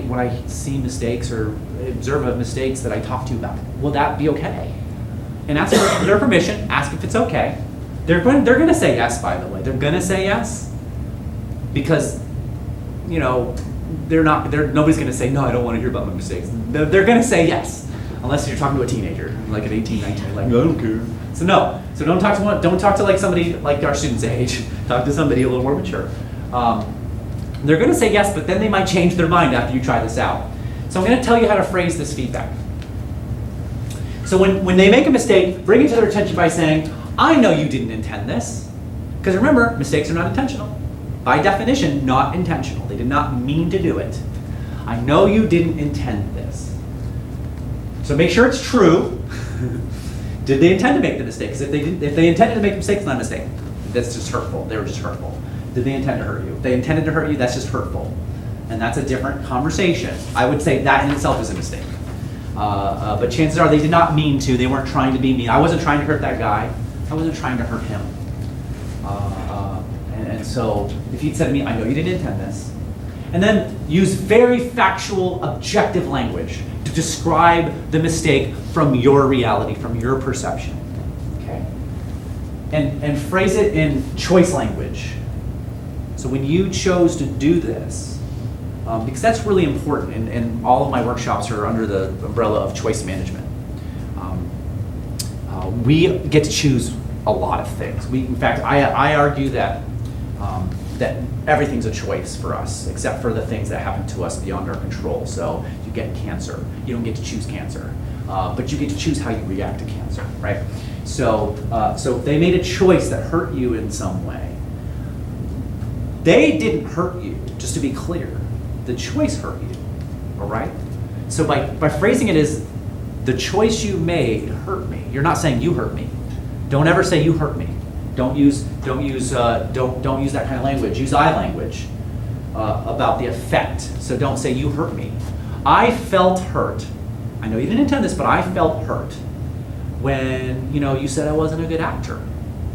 when I see mistakes or observe mistakes that I talk to you about, will that be okay? And ask for their permission, ask if it's okay. They're going to say yes, by the way. They're going to say yes, because nobody's going to say, no, I don't want to hear about my mistakes. They're going to say yes, unless you're talking to a teenager, like an 18, 19, like, I don't care. So no. So don't talk to like somebody like our student's age. Talk to somebody a little more mature. They're going to say yes, but then they might change their mind after you try this out. So I'm going to tell you how to phrase this feedback. So when they make a mistake, bring it to their attention by saying, I know you didn't intend this. Because remember, mistakes are not intentional. By definition, not intentional. They did not mean to do it. I know you didn't intend this. So make sure it's true. Did they intend to make the mistake? Because if they intended to make a mistake, it's not a mistake. That's just hurtful. They were just hurtful. Did they intend to hurt you? If they intended to hurt you, that's just hurtful. And that's a different conversation. I would say that in itself is a mistake. But chances are they did not mean to. They weren't trying to be mean. I wasn't trying to hurt that guy. I wasn't trying to hurt him. And so if he'd said to me, I know you didn't intend this. And then use very factual, objective language to describe the mistake from your reality, from your perception. Okay? And phrase it in choice language. So when you chose to do this, because that's really important, and all of my workshops are under the umbrella of choice management. We get to choose a lot of things. In fact, I argue that that everything's a choice for us, except for the things that happen to us beyond our control. So you get cancer, you don't get to choose cancer, but you get to choose how you react to cancer, right? So if they made a choice that hurt you in some way, they didn't hurt you, just to be clear. The choice hurt you, all right? So by phrasing it as the choice you made hurt me, you're not saying you hurt me. Don't ever say you hurt me. Don't use that kind of language. Use I language about the effect. So don't say you hurt me. I felt hurt. I know you didn't intend this, but I felt hurt when you said I wasn't a good actor.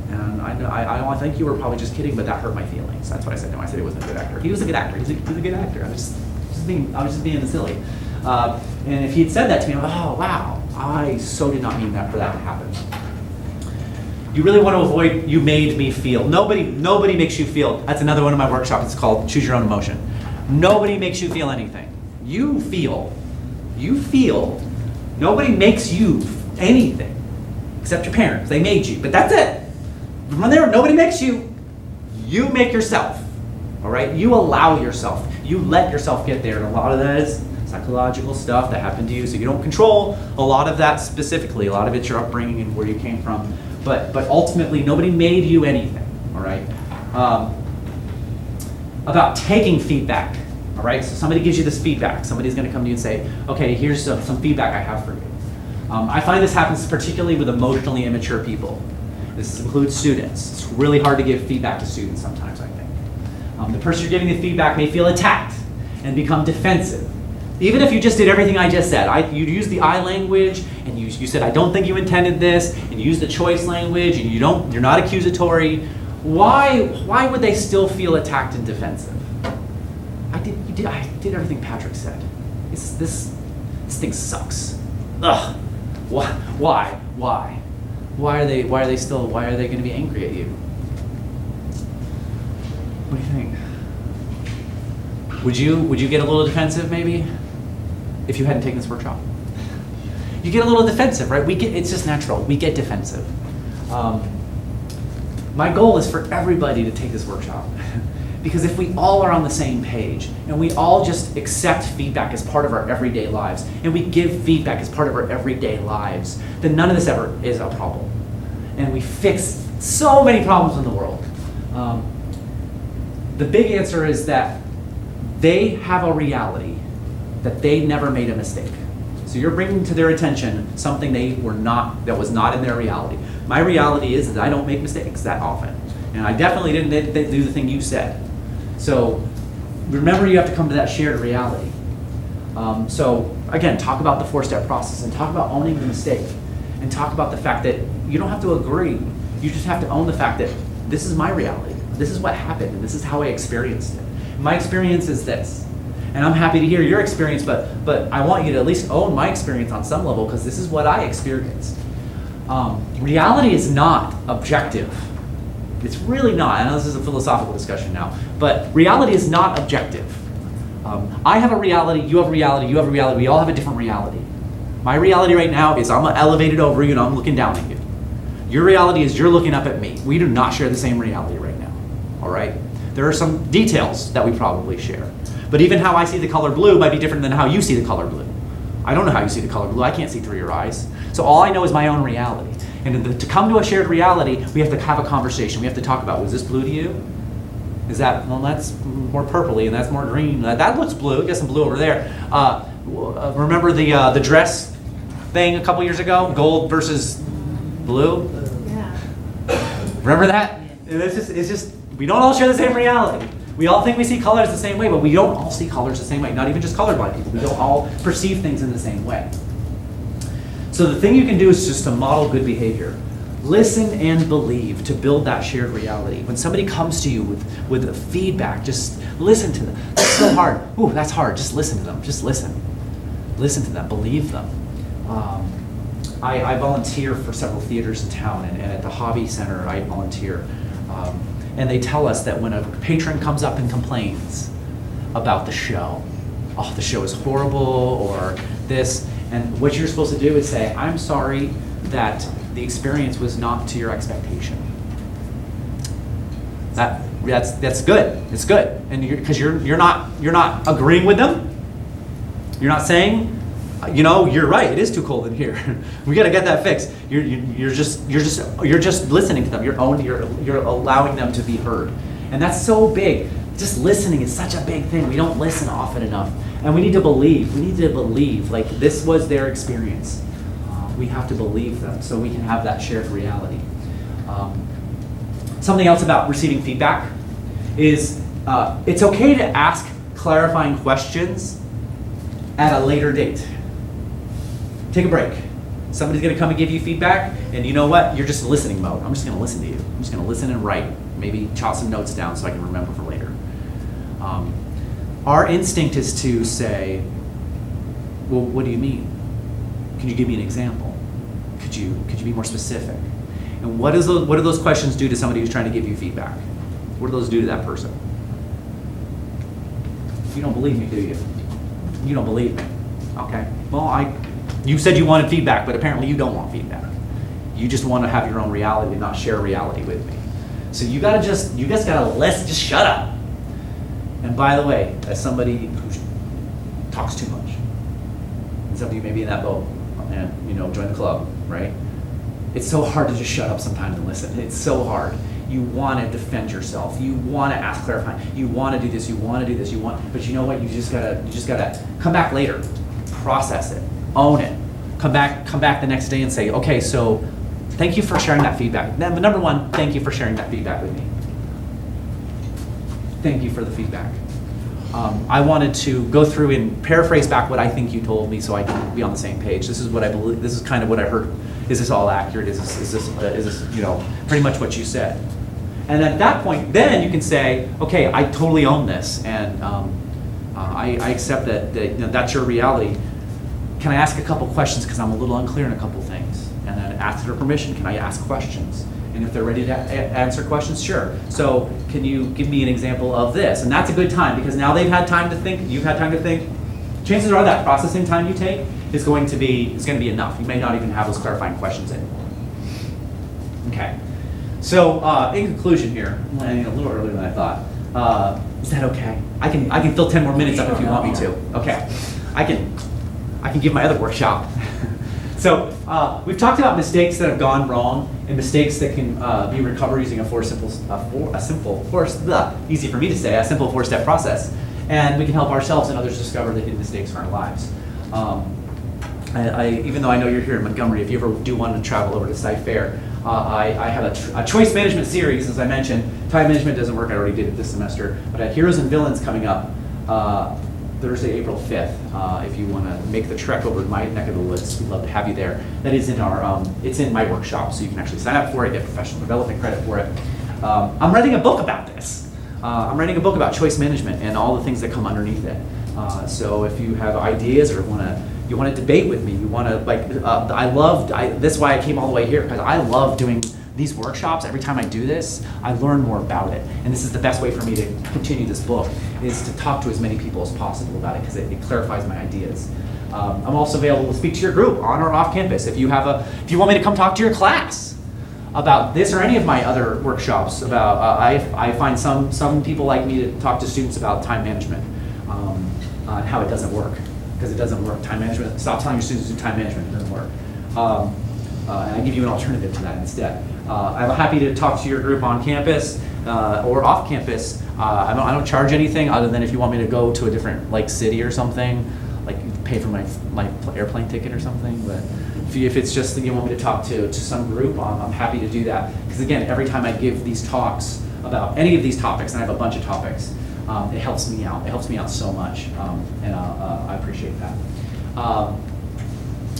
And I think you were probably just kidding, but that hurt my feelings. That's what I said to him. I said he wasn't a good actor. He was a good actor. He's a good actor. I was just being silly. And if he had said that to me, I'm like, oh wow, I so did not mean that for that to happen. You really want to avoid you made me feel. Nobody makes you feel. That's another one of my workshops. It's called Choose Your Own Emotion. Nobody makes you feel anything. You feel. Nobody makes you anything except your parents. They made you, but that's it. From there, nobody makes you. You make yourself. All right? You allow yourself. You let yourself get there. And a lot of that is psychological stuff that happened to you. So you don't control a lot of that specifically. A lot of it's your upbringing and where you came from. But ultimately, nobody made you anything. All right? About taking feedback. All right? So somebody gives you this feedback. Somebody's going to come to you and say, okay, here's some feedback I have for you. I find this happens particularly with emotionally immature people. This includes students. It's really hard to give feedback to students sometimes, I think. The person you're giving the feedback may feel attacked and become defensive. Even if you just did everything I just said, you used the I language, and you said, I don't think you intended this, and you used the choice language, and you're not accusatory. Why would they still feel attacked and defensive? I did everything Patrick said. This thing sucks. Ugh. Why? Why are they going to be angry at you? What do you think? Would you get a little defensive maybe if you hadn't taken this workshop? You get a little defensive, right? It's just natural. We get defensive. My goal is for everybody to take this workshop. Because if we all are on the same page and we all just accept feedback as part of our everyday lives and we give feedback as part of our everyday lives, then none of this ever is a problem. And we fix so many problems in the world. The big answer is that they have a reality that they never made a mistake. So you're bringing to their attention something that was not in their reality. My reality is that I don't make mistakes that often. And I definitely didn't do the thing you said. So remember, you have to come to that shared reality. So again, talk about the 4-step process and talk about owning the mistake and talk about the fact that you don't have to agree. You just have to own the fact that this is my reality. This is what happened and this is how I experienced it. My experience is this. And I'm happy to hear your experience, but I want you to at least own my experience on some level because this is what I experienced. Reality is not objective. It's really not. I know this is a philosophical discussion now, but reality is not objective. I have a reality, you have a reality, you have a reality, we all have a different reality. My reality right now is I'm elevated over you and I'm looking down at you. Your reality is you're looking up at me. We do not share the same reality right now, all right? There are some details that we probably share, but even how I see the color blue might be different than how you see the color blue. I don't know how you see the color blue. I can't see through your eyes. So all I know is my own reality. And to come to a shared reality, we have to have a conversation. We have to talk about, was this blue to you? Is that, well, that's more purpley and that's more green. That looks blue. Get some blue over there. Remember the dress thing a couple years ago, gold versus blue. Yeah. Remember that? And it's just, we don't all share the same reality. We all think we see colors the same way, but we don't all see colors the same way. Not even just colorblind people. We don't all perceive things in the same way. So the thing you can do is just to model good behavior. Listen and believe to build that shared reality. When somebody comes to you with a feedback, just listen to them. That's so hard. Ooh, that's hard. Just listen to them. Just listen. Listen to them. Believe them. I volunteer for several theaters in town, and at the Hobby Center I volunteer. And they tell us that when a patron comes up and complains about the show is horrible, or this, and what you're supposed to do is say, I'm sorry that the experience was not to your expectation. That's good. It's good, and because you're not agreeing with them. You're not saying, you're right. It is too cold in here. We got to get that fixed. You're just listening to them. You're allowing them to be heard, and that's so big. Just listening is such a big thing. We don't listen often enough, and we need to believe. We need to believe like this was their experience. We have to believe them so we can have that shared reality. Something else about receiving feedback is it's okay to ask clarifying questions at a later date. Take a break. Somebody's going to come and give you feedback, and you know what? You're just in listening mode. I'm just going to listen to you. I'm just going to listen and write. Maybe jot some notes down so I can remember for later. Our instinct is to say, well, what do you mean? Can you give me an example? Could you be more specific? And what do those questions do to somebody who's trying to give you feedback? What do those do to that person? You don't believe me, do you? You don't believe me. Okay. Well, you said you wanted feedback, but apparently you don't want feedback. You just want to have your own reality and not share reality with me. So you just gotta just shut up. And by the way, as somebody who talks too much, and some of you may be in that boat, and join the club, right? It's so hard to just shut up sometimes and listen. It's so hard. You want to defend yourself. You want to ask clarifying. You want to do this. You want to do this. But you know what? You just gotta come back later, process it, own it. Come back the next day and say, okay, so thank you for sharing that feedback. Number one, thank you for sharing that feedback with me. Thank you for the feedback. I wanted to go through and paraphrase back what I think you told me so I can be on the same page. This is what I believe. This is kind of what I heard. Is this all accurate? Is this pretty much what you said? And at that point, then you can say, okay, I totally own this, and I accept that that's your reality. Can I ask a couple questions because I'm a little unclear in a couple things? And then ask their permission. Can I ask questions? And if they're ready to answer questions, sure. So can you give me an example of this? And that's a good time because now they've had time to think. You've had time to think. Chances are that processing time you take is going to be enough. You may not even have those clarifying questions anymore. Okay. So in conclusion here, I'm landing a little earlier than I thought. Is that okay? I can fill 10 more minutes up if you want me to. Okay. I can give my other workshop. So we've talked about mistakes that have gone wrong and mistakes that can be recovered using a simple four-step process. And we can help ourselves and others discover the hidden mistakes in our lives. Even though I know you're here in Montgomery, if you ever do want to travel over to Sci Fair, I have a choice management series, as I mentioned. Time management doesn't work, I already did it this semester. But I have Heroes and Villains coming up Thursday, April 5th. If you want to make the trek over to my neck of the woods, we'd love to have you there. That is in it's in my workshop, so you can actually sign up for it, get professional development credit for it. I'm writing a book about this. I'm writing a book about choice management and all the things that come underneath it. So if you have ideas or you want to debate with me, you want to that's why I came all the way here, because I love doing these workshops. Every time I do this, I learn more about it. And this is the best way for me to continue this book, is to talk to as many people as possible about it, because it clarifies my ideas. I'm also available to speak to your group on or off campus. If you want me to come talk to your class about this or any of my other workshops, I find some people like me to talk to students about time management, and how it doesn't work, because it doesn't work. Time management, stop telling your students to do time management, it doesn't work. And I give you an alternative to that instead. I'm happy to talk to your group on campus or off campus. I don't charge anything other than if you want me to go to a different city or something, like pay for my my airplane ticket or something. But if it's just that you want me to talk to some group, I'm happy to do that. Because again, every time I give these talks about any of these topics, and I have a bunch of topics, it helps me out. It helps me out so much, and I appreciate that.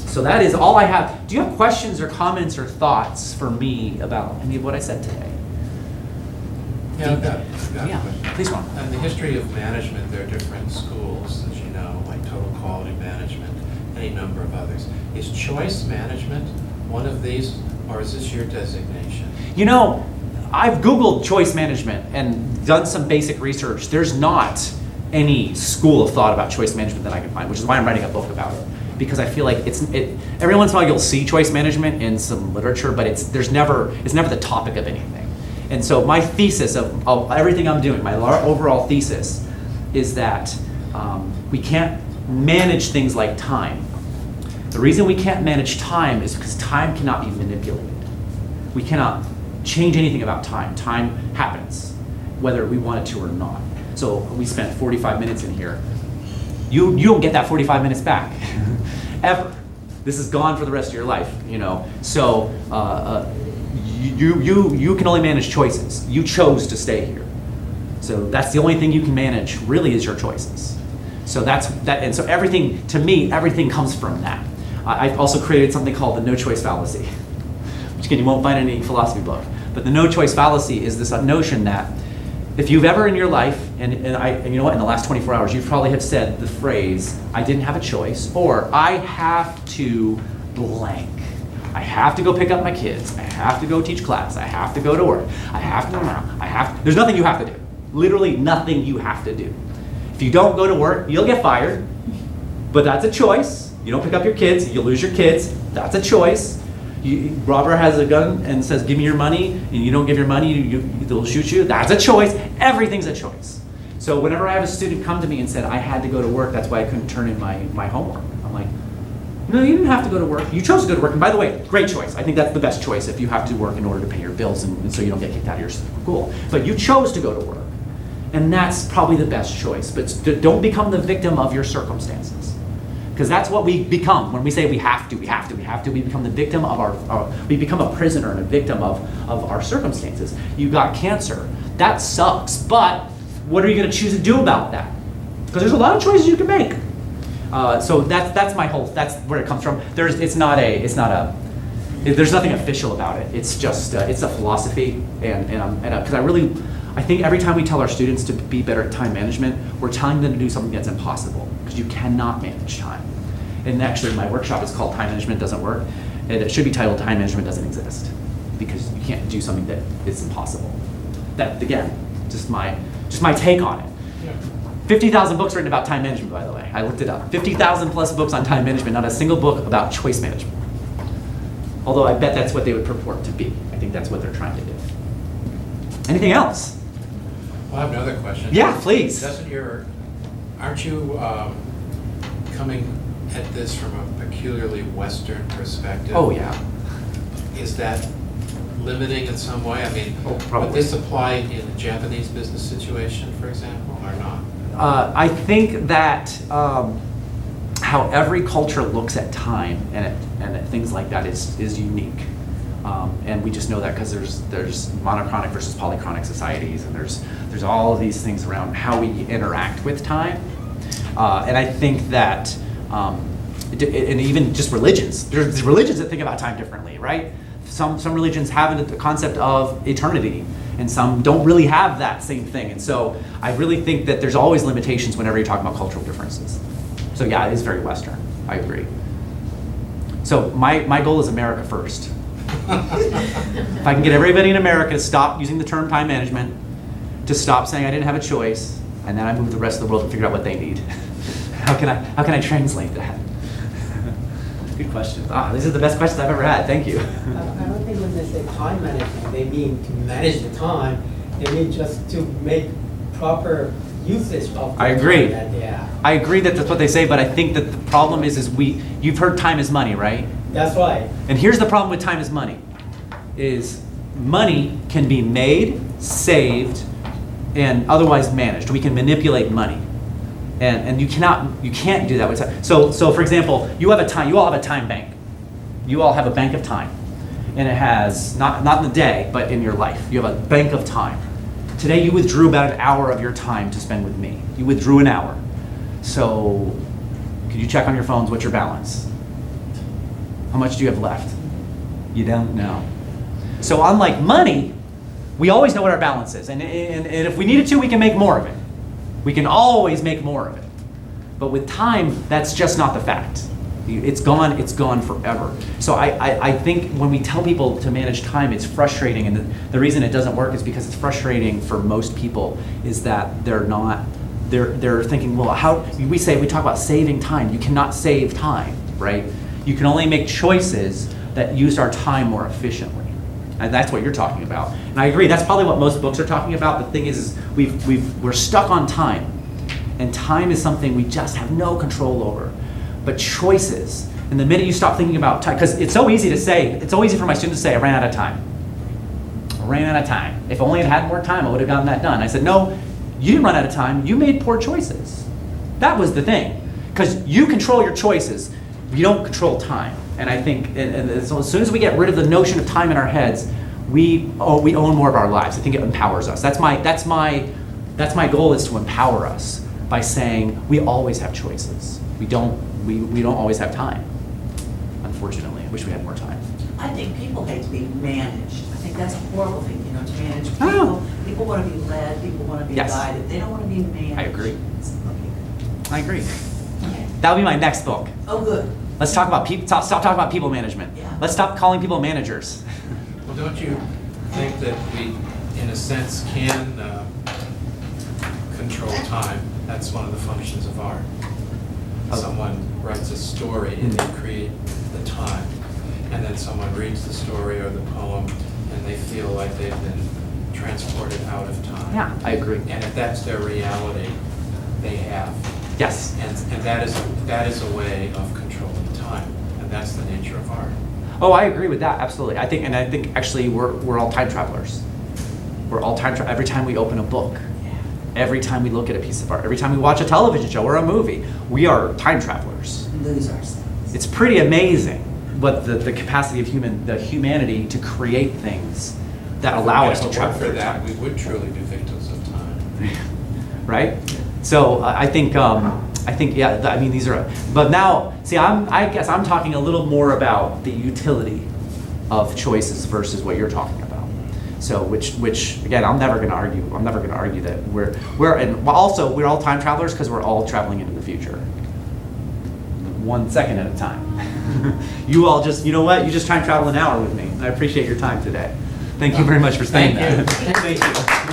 So that is all I have. Do you have questions or comments or thoughts for me about any of what I said today? Yeah, I've got a Yeah, question. please, Ron. In the history of management, there are different schools, as you know, like total quality management, any number of others. Is choice management one of these, or is this your designation? You know, I've Googled choice management and done some basic research. There's not any school of thought about choice management that I can find, which is why I'm writing a book about it. Because I feel like every once in a while you'll see choice management in some literature, but it's never the topic of anything. And so my thesis of everything I'm doing, my overall thesis, is that we can't manage things like time. The reason we can't manage time is because time cannot be manipulated. We cannot change anything about time. Time happens, whether we want it to or not. So we spent 45 minutes in here. You don't get that 45 minutes back, ever. This is gone for the rest of your life, you know. So you can only manage choices. You chose to stay here. So that's the only thing you can manage, really, is your choices. So that's that, and so everything, to me, everything comes from that. I've also created something called the no choice fallacy, which again, you won't find in any philosophy book. But the no choice fallacy is this notion that if you've ever in your life, and you know what, in the last 24 hours, you probably have said the phrase, I didn't have a choice, or I have to blank. I have to go pick up my kids. I have to go teach class. I have to go to work. There's nothing you have to do. Literally nothing you have to do. If you don't go to work, you'll get fired, but that's a choice. You don't pick up your kids, you'll lose your kids. That's a choice. Robert has a gun and says, give me your money, and you don't give your money, they'll shoot you. That's a choice. Everything's a choice. So whenever I have a student come to me and said, I had to go to work, that's why I couldn't turn in my homework. I'm like, no, you didn't have to go to work. You chose to go to work. And by the way, great choice. I think that's the best choice if you have to work in order to pay your bills and so you don't get kicked out of your school. But you chose to go to work. And that's probably the best choice. But don't become the victim of your circumstances. Because that's what we become when we say we have to. We become the victim of we become a prisoner and a victim of our circumstances. You got cancer. That sucks. But what are you going to choose to do about that? Because there's a lot of choices you can make. So that's where it comes from. There's nothing official about it. It's just it's a philosophy, because I think every time we tell our students to be better at time management, we're telling them to do something that's impossible, because you cannot manage time. And actually, my workshop is called Time Management Doesn't Work, and it should be titled Time Management Doesn't Exist, because you can't do something that is impossible. That, again, just my take on it. 50,000 books written about time management, by the way. I looked it up. 50,000 plus books on time management, not a single book about choice management. Although I bet that's what they would purport to be. I think that's what they're trying to do. Anything else? Well, I have another question. Yeah, please. Aren't you coming at this from a peculiarly Western perspective? Oh, yeah. Is that limiting in some way? I mean, probably. would this apply in a Japanese business situation, for example, or not? I think that how every culture looks at time and things like that is unique. And we just know that because there's monochronic versus polychronic societies, and there's all of these things around how we interact with time. And I think that, and even just religions, there's religions that think about time differently, right? Some religions have the concept of eternity, and some don't really have that same thing. And so I really think that there's always limitations whenever you're talking about cultural differences. So yeah, it is very Western. I agree. So my goal is America first. If I can get everybody in America to stop using the term time management, to stop saying I didn't have a choice, and then I move the rest of the world to figure out what they need. How can I translate that? Good question. These are the best questions I've ever had. Thank you. I don't think when they say time management, they mean to manage the time. They mean just to make proper usage of the I agree. time that they have. I agree that that's what they say, but I think that the problem is you've heard time is money, right? That's right. And here's the problem with time is money, is money can be made, saved, and otherwise managed. We can manipulate money. And you can't do that with time. So for example, you all have a time bank. You all have a bank of time. And it has, not in the day, but in your life. You have a bank of time. Today you withdrew about an hour of your time to spend with me. You withdrew an hour. So could you check on your phones, what's your balance? How much do you have left? You don't know. So unlike money, we always know what our balance is. And if we needed to, we can make more of it. We can always make more of it. But with time, that's just not the fact. It's gone forever. So I think when we tell people to manage time, it's frustrating. And the reason it doesn't work is because it's frustrating for most people is that they're thinking, well, we talk about saving time. You cannot save time, right? You can only make choices that use our time more efficiently. And that's what you're talking about. And I agree, that's probably what most books are talking about. The thing is we're stuck on time. And time is something we just have no control over. But choices, and the minute you stop thinking about time, because it's so easy for my students to say, I ran out of time. I ran out of time. If only I had more time, I would have gotten that done. I said, no, you didn't run out of time, you made poor choices. That was the thing. Because you control your choices, you don't control time. And I think, and so as soon as we get rid of the notion of time in our heads, we own more of our lives. I think it empowers us. That's my goal, is to empower us by saying we always have choices. We don't always have time, unfortunately. I wish we had more time. I think people hate to be managed. I think that's a horrible thing, to manage people. Oh. People want to be led, people want to be Yes. guided. They don't want to be managed. I agree. Okay. I agree. That'll be my next book. Oh, good. Let's talk about stop talking about people management. Yeah. Let's stop calling people managers. Well, don't you think that we, in a sense, can control time? That's one of the functions of art. Oh. Someone writes a story and they create the time. And then someone reads the story or the poem and they feel like they've been transported out of time. Yeah, I agree. And if that's their reality, they have. Yes. And that is a way of controlling time. And that's the nature of art. Oh, I agree with that, absolutely. I think actually we're all time travelers. We're all every time we open a book, every time we look at a piece of art, every time we watch a television show or a movie, we are time travelers. Lose ourselves. It's pretty amazing what the capacity of humanity to create things that allow us to travel For through that, time. we would truly be victims of time. Right? So I think yeah. I mean, these are. But now, see, I guess I'm talking a little more about the utility of choices versus what you're talking about. So which again, I'm never going to argue. I'm never going to argue that and also we're all time travelers because we're all traveling into the future. 1 second at a time. You all just, you know what? You just time travel an hour with me. I appreciate your time today. Thank you very much for staying there. Thank you.